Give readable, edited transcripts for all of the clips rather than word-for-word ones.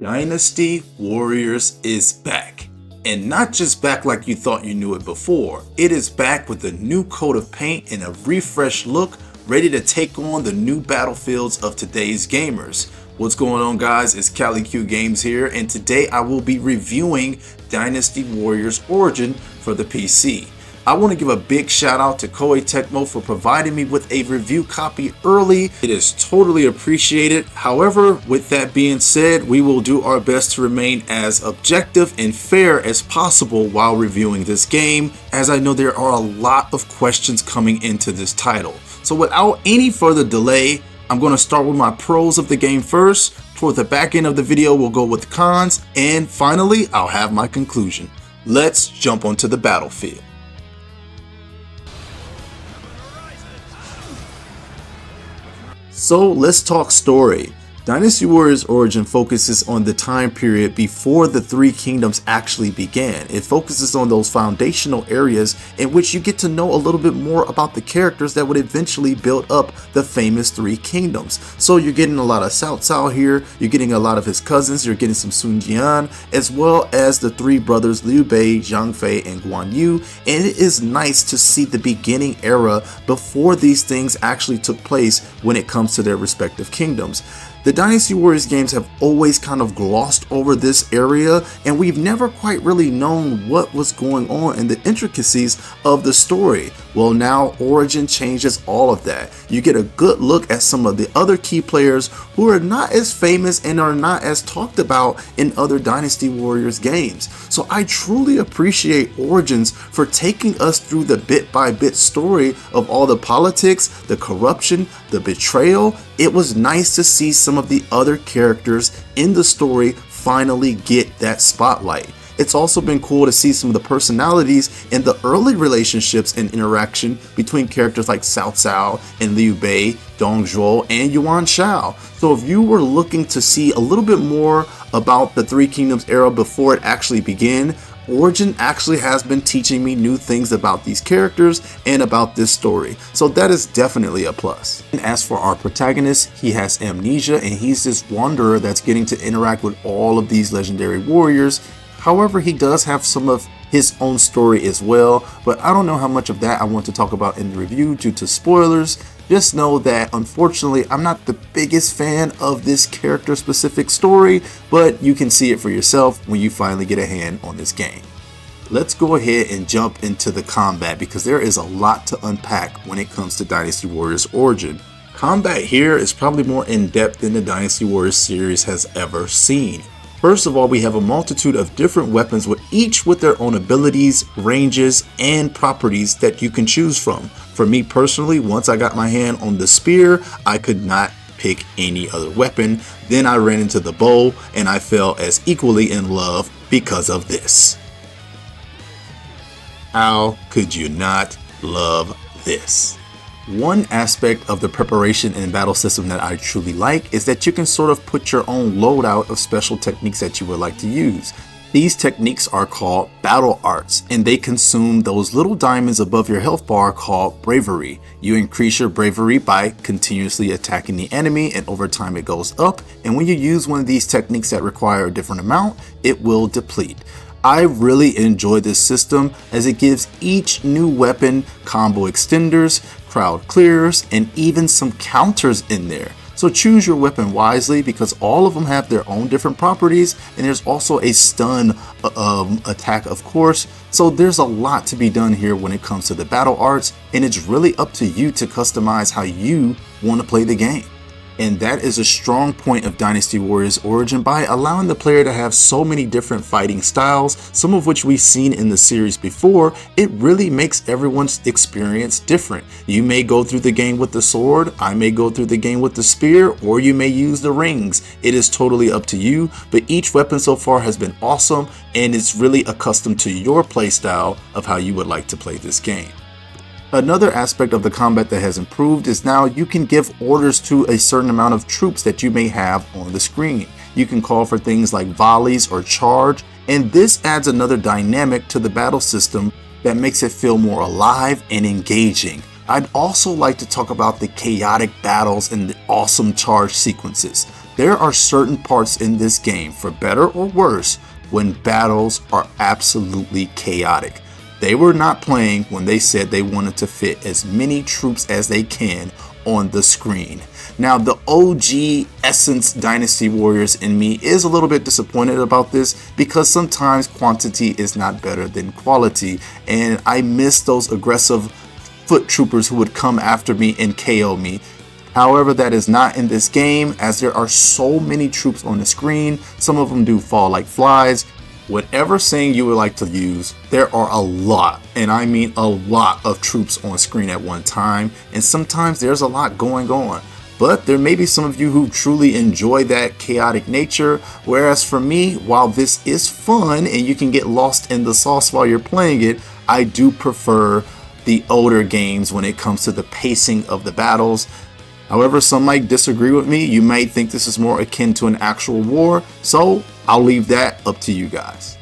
Dynasty Warriors is back. And not just back like you thought you knew it before. It is back with a new coat of paint and a refreshed look, ready to take on the new battlefields of today's gamers. What's going on, guys? It's CaliQ Games here, and today I will be reviewing Dynasty Warriors Origin for the PC. I want to give a big shout out to Koei Tecmo for providing me with a review copy early. It is totally appreciated. However, with that being said, we will do our best to remain as objective and fair as possible while reviewing this game, as I know there are a lot of questions coming into this title. So without any further delay, I'm going to start with my pros of the game first. Toward the back end of the video, we'll go with the cons, and finally, I'll have my conclusion. Let's jump onto the battlefield. So let's talk story. Dynasty Warriors Origin focuses on the time period before the Three Kingdoms actually began. It focuses on those foundational areas in which you get to know a little bit more about the characters that would eventually build up the famous Three Kingdoms. So you're getting a lot of Cao Cao here, you're getting a lot of his cousins, you're getting some Sun Jian, as well as the three brothers Liu Bei, Zhang Fei, and Guan Yu. And it is nice to see the beginning era before these things actually took place when it comes to their respective kingdoms. The Dynasty Warriors games have always kind of glossed over this area, and we've never quite really known what was going on in the intricacies of the story. Well, now Origin changes all of that. You get a good look at some of the other key players who are not as famous and are not as talked about in other Dynasty Warriors games. So I truly appreciate Origins for taking us through the bit-by-bit story of all the politics, the corruption, the betrayal. It was nice to see some of the other characters in the story finally get that spotlight. It's also been cool to see some of the personalities in the early relationships and interaction between characters like Cao Cao and Liu Bei, Dong Zhuo, and Yuan Shao. So if you were looking to see a little bit more about the Three Kingdoms era before it actually began, Origin actually has been teaching me new things about these characters and about this story, so that is definitely a plus. And as for our protagonist, he has amnesia and he's this wanderer that's getting to interact with all of these legendary warriors. However, he does have some of his own story as well, but I don't know how much of that I want to talk about in the review due to spoilers. Just know that unfortunately I'm not the biggest fan of this character specific story, but you can see it for yourself when you finally get a hand on this game. Let's go ahead and jump into the combat because there is a lot to unpack when it comes to Dynasty Warriors Origin. Combat here is probably more in-depth than the Dynasty Warriors series has ever seen. First of all, we have a multitude of different weapons with each with their own abilities, ranges, and properties that you can choose from. For me personally, once I got my hand on the spear, I could not pick any other weapon. Then I ran into the bow and I fell as equally in love because of this. How could you not love this? One aspect of the preparation and battle system that I truly like is that you can sort of put your own loadout of special techniques that you would like to use. These techniques are called battle arts, and they consume those little diamonds above your health bar called bravery. You increase your bravery by continuously attacking the enemy, and over time it goes up, and when you use one of these techniques that require a different amount, it will deplete. I really enjoy this system as it gives each new weapon combo extenders, crowd clears, and even some counters in there. So choose your weapon wisely because all of them have their own different properties, and there's also a stun attack, of course. So there's a lot to be done here when it comes to the battle arts, and it's really up to you to customize how you want to play the game. And that is a strong point of Dynasty Warriors Origin by allowing the player to have so many different fighting styles, some of which we've seen in the series before. It really makes everyone's experience different. You may go through the game with the sword, I may go through the game with the spear, or you may use the rings. It is totally up to you, but each weapon so far has been awesome and it's really accustomed to your play style of how you would like to play this game. Another aspect of the combat that has improved is now you can give orders to a certain amount of troops that you may have on the screen. You can call for things like volleys or charge, and this adds another dynamic to the battle system that makes it feel more alive and engaging. I'd also like to talk about the chaotic battles and the awesome charge sequences. There are certain parts in this game, for better or worse, when battles are absolutely chaotic. They were not playing when they said they wanted to fit as many troops as they can on the screen. Now, the OG Essence Dynasty Warriors in me is a little bit disappointed about this because sometimes quantity is not better than quality, and I miss those aggressive foot troopers who would come after me and KO me. However, that is not in this game, as there are so many troops on the screen. Some of them do fall like flies. Whatever saying you would like to use, there are a lot, and I mean a lot of troops on screen at one time, and sometimes there's a lot going on. But there may be some of you who truly enjoy that chaotic nature, whereas for me, while this is fun and you can get lost in the sauce while you're playing it, I do prefer the older games when it comes to the pacing of the battles. However, some might disagree with me. You might think this is more akin to an actual war, so I'll leave that up to you guys.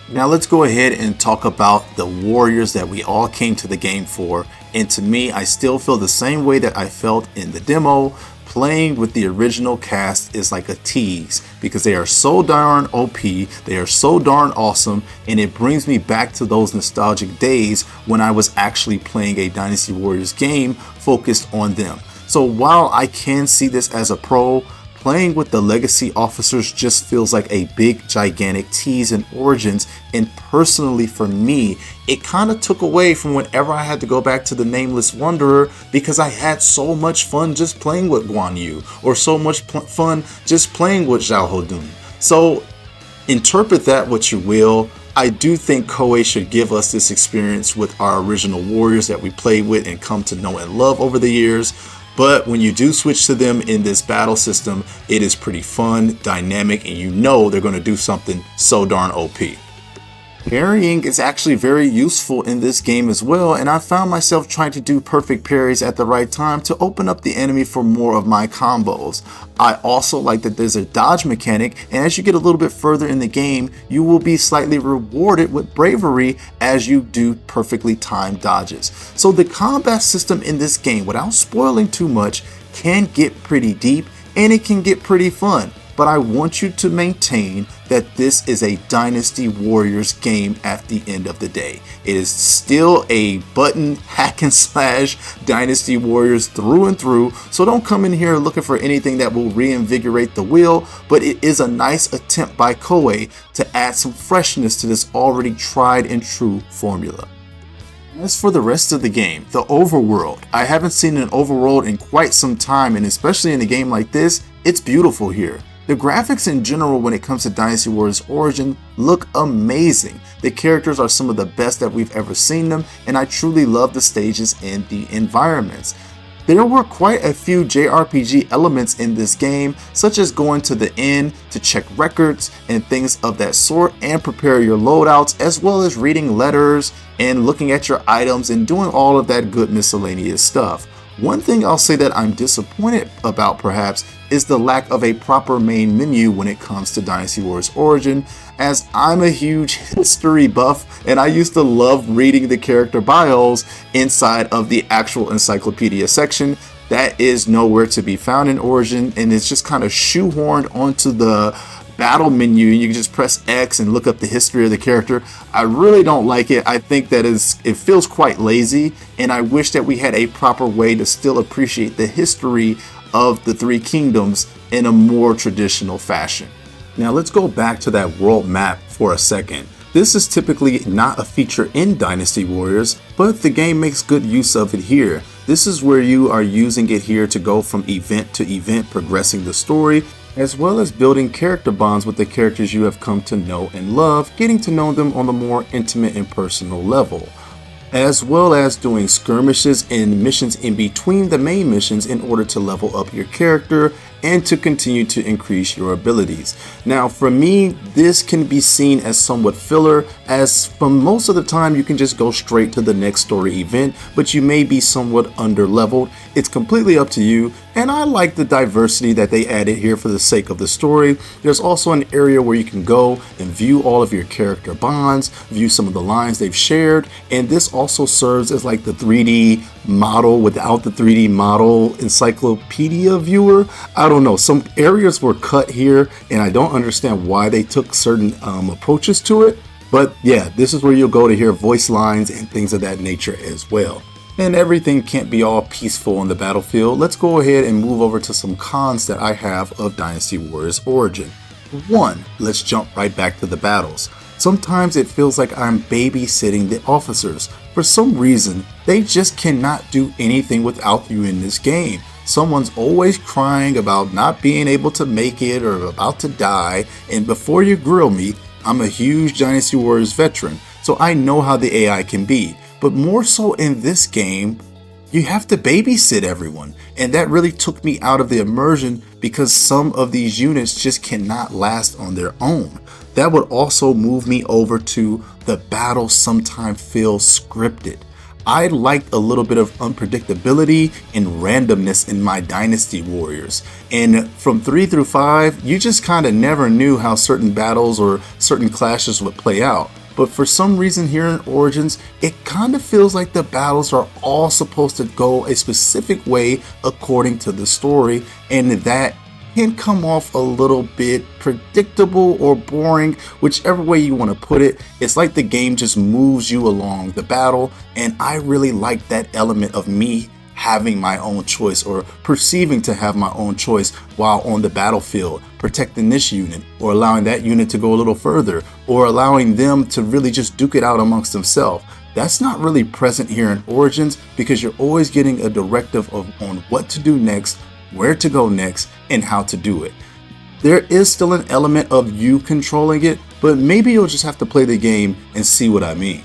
Now let's go ahead and talk about the warriors that we all came to the game for. And to me, I still feel the same way that I felt in the demo. Playing with the original cast is like a tease because they are so darn OP, they are so darn awesome, and it brings me back to those nostalgic days when I was actually playing a Dynasty Warriors game focused on them. So while I can see this as a pro, playing with the legacy officers just feels like a big gigantic tease in Origins, and personally for me, it kind of took away from whenever I had to go back to the Nameless Wanderer because I had so much fun just playing with Guan Yu, or so much fun just playing with Zhao Hodun. So interpret that what you will. I do think Koei should give us this experience with our original warriors that we played with and come to know and love over the years. But when you do switch to them in this battle system, it is pretty fun, dynamic, and you know they're going to do something so darn OP. Parrying is actually very useful in this game as well, and I found myself trying to do perfect parries at the right time to open up the enemy for more of my combos. I also like that there's a dodge mechanic, and as you get a little bit further in the game, you will be slightly rewarded with bravery as you do perfectly timed dodges. So the combat system in this game, without spoiling too much, can get pretty deep and it can get pretty fun. But I want you to maintain that this is a Dynasty Warriors game at the end of the day. It is still a button hack and slash Dynasty Warriors through and through, so don't come in here looking for anything that will reinvigorate the wheel, but it is a nice attempt by Koei to add some freshness to this already tried and true formula. As for the rest of the game, the overworld, I haven't seen an overworld in quite some time, and especially in a game like this, it's beautiful here. The graphics in general when it comes to Dynasty Warriors Origin look amazing. The characters are some of the best that we've ever seen them, and I truly love the stages and the environments. There were quite a few JRPG elements in this game, such as going to the inn to check records and things of that sort and prepare your loadouts, as well as reading letters and looking at your items and doing all of that good miscellaneous stuff. One thing I'll say that I'm disappointed about perhaps is the lack of a proper main menu when it comes to Dynasty Warriors Origin, as I'm a huge history buff and I used to love reading the character bios inside of the actual encyclopedia section. That is nowhere to be found in Origin, and it's just kind of shoehorned onto the battle menu. You can just press X and look up the history of the character. I really don't like it. I think that it feels quite lazy, and I wish that we had a proper way to still appreciate the history of the Three Kingdoms in a more traditional fashion. Now let's go back to that world map for a second. This is typically not a feature in Dynasty Warriors, but the game makes good use of it here. This is where you are using it here to go from event to event, progressing the story, as well as building character bonds with the characters you have come to know and love, getting to know them on the more intimate and personal level, as well as doing skirmishes and missions in between the main missions in order to level up your character and to continue to increase your abilities. Now for me, this can be seen as somewhat filler, as for most of the time you can just go straight to the next story event, but you may be somewhat under leveled. It's completely up to you. And I like the diversity that they added here for the sake of the story. There's also an area where you can go and view all of your character bonds, view some of the lines they've shared, and this also serves as like the 3D model without the 3D model encyclopedia viewer. I don't know, some areas were cut here and I don't understand why they took certain approaches to it. But yeah, this is where you'll go to hear voice lines and things of that nature as well. And everything can't be all peaceful on the battlefield. Let's go ahead and move over to some cons that I have of Dynasty Warriors Origin. 1. Let's jump right back to the battles. Sometimes it feels like I'm babysitting the officers. For some reason, they just cannot do anything without you in this game. Someone's always crying about not being able to make it or about to die, and before you grill me, I'm a huge Dynasty Warriors veteran, so I know how the AI can be. But more so in this game, you have to babysit everyone. And that really took me out of the immersion because some of these units just cannot last on their own. That would also move me over to the battles sometimes feel scripted. I liked a little bit of unpredictability and randomness in my Dynasty Warriors. And from 3 through 5, you just kind of never knew how certain battles or certain clashes would play out. But for some reason here in Origins, it kind of feels like the battles are all supposed to go a specific way according to the story, and that can come off a little bit predictable or boring, whichever way you want to put it. It's like the game just moves you along the battle, and I really like that element of me having my own choice or perceiving to have my own choice while on the battlefield, protecting this unit or allowing that unit to go a little further or allowing them to really just duke it out amongst themselves. That's not really present here in Origins because you're always getting a directive on what to do next, where to go next, and how to do it. There is still an element of you controlling it, but maybe you'll just have to play the game and see what I mean.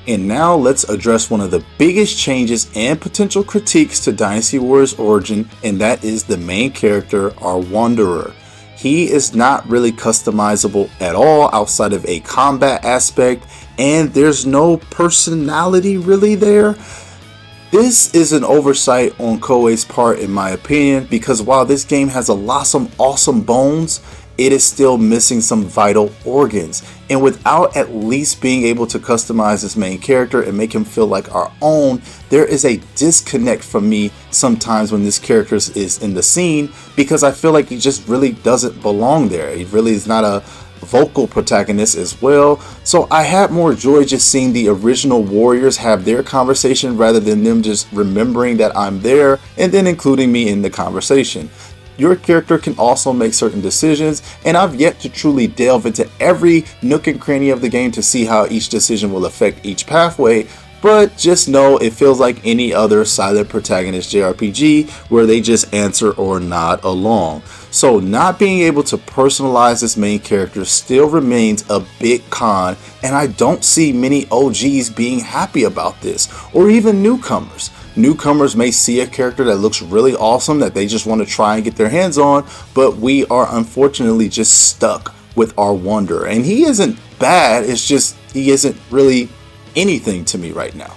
And now let's address one of the biggest changes and potential critiques to Dynasty Warriors Origin, and that is the main character, our Wanderer. He is not really customizable at all outside of a combat aspect, and there's no personality really there. This is an oversight on Koei's part in my opinion, because while this game has a lot of awesome bones, it is still missing some vital organs. And without at least being able to customize this main character and make him feel like our own, there is a disconnect from me sometimes when this character is in the scene, because I feel like he just really doesn't belong there. He really is not a vocal protagonist as well. So I had more joy just seeing the original Warriors have their conversation rather than them just remembering that I'm there and then including me in the conversation. Your character can also make certain decisions, and I've yet to truly delve into every nook and cranny of the game to see how each decision will affect each pathway, but just know it feels like any other silent protagonist JRPG where they just answer or nod along. So not being able to personalize this main character still remains a big con, and I don't see many OGs being happy about this, or even newcomers. Newcomers may see a character that looks really awesome that they just want to try and get their hands on, but we are unfortunately just stuck with our Wanderer. And he isn't bad, it's just he isn't really anything to me right now.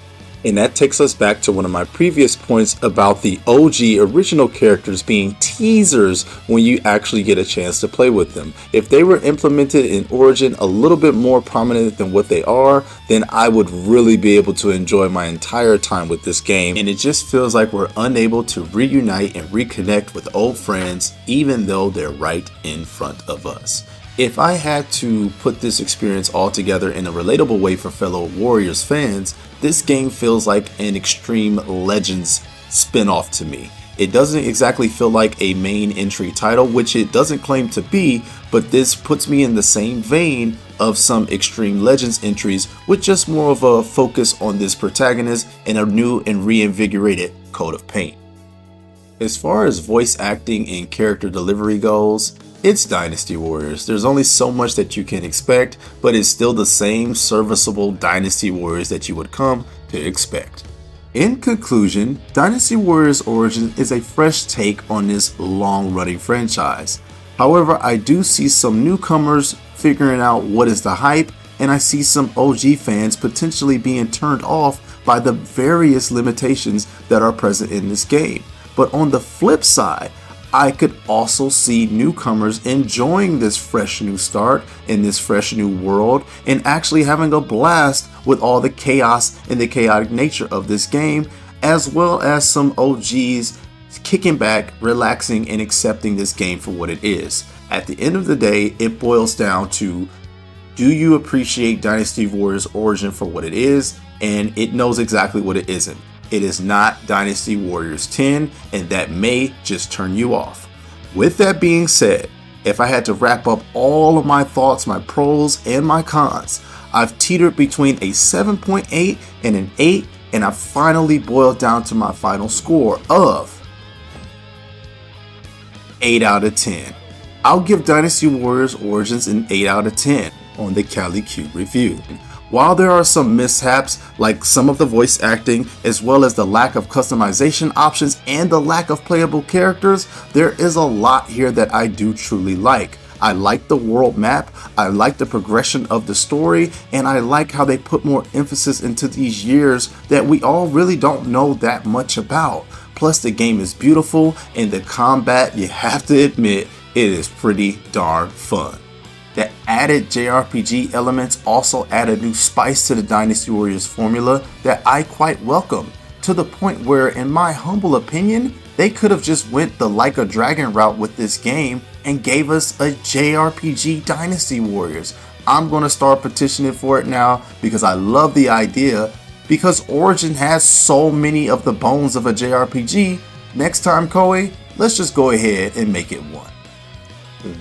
And that takes us back to one of my previous points about the OG original characters being teasers when you actually get a chance to play with them. If they were implemented in Origin a little bit more prominent than what they are, then I would really be able to enjoy my entire time with this game. And it just feels like we're unable to reunite and reconnect with old friends, even though they're right in front of us. If I had to put this experience all together in a relatable way for fellow Warriors fans, this game feels like an Extreme Legends spin-off to me. It doesn't exactly feel like a main entry title, which it doesn't claim to be, but this puts me in the same vein of some Extreme Legends entries with just more of a focus on this protagonist and a new and reinvigorated coat of paint. As far as voice acting and character delivery goes, it's Dynasty Warriors. There's only so much that you can expect, but it's still the same serviceable Dynasty Warriors that you would come to expect. In conclusion, Dynasty Warriors Origin is a fresh take on this long-running franchise. However, I do see some newcomers figuring out what is the hype, and I see some OG fans potentially being turned off by the various limitations that are present in this game. But on the flip side, I could also see newcomers enjoying this fresh new start in this fresh new world and actually having a blast with all the chaos and the chaotic nature of this game, as well as some OGs kicking back, relaxing, and accepting this game for what it is. At the end of the day, it boils down to, do you appreciate Dynasty Warriors Origin for what it is? And it knows exactly what it isn't. It is not Dynasty Warriors 10, and that may just turn you off. With that being said, if I had to wrap up all of my thoughts, my pros and my cons, I've teetered between a 7.8 and an 8, and I finally boiled down to my final score of 8 out of 10. I'll give Dynasty Warriors Origins an 8 out of 10 on the Cali Cube review. While there are some mishaps, like some of the voice acting, as well as the lack of customization options and the lack of playable characters, there is a lot here that I do truly like. I like the world map, I like the progression of the story, and I like how they put more emphasis into these years that we all really don't know that much about. Plus the game is beautiful, and the combat, you have to admit, it is pretty darn fun. The added JRPG elements also add a new spice to the Dynasty Warriors formula that I quite welcome, to the point where, in my humble opinion, they could have just went the Like a Dragon route with this game and gave us a JRPG Dynasty Warriors. I'm going to start petitioning for it now because I love the idea, because Origin has so many of the bones of a JRPG. Next time, Koei, let's just go ahead and make it one.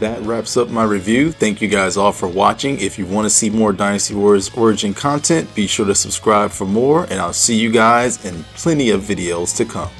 That wraps up my review. Thank you guys all for watching. If you want to see more Dynasty Warriors Origin content, be sure to subscribe for more, and I'll see you guys in plenty of videos to come.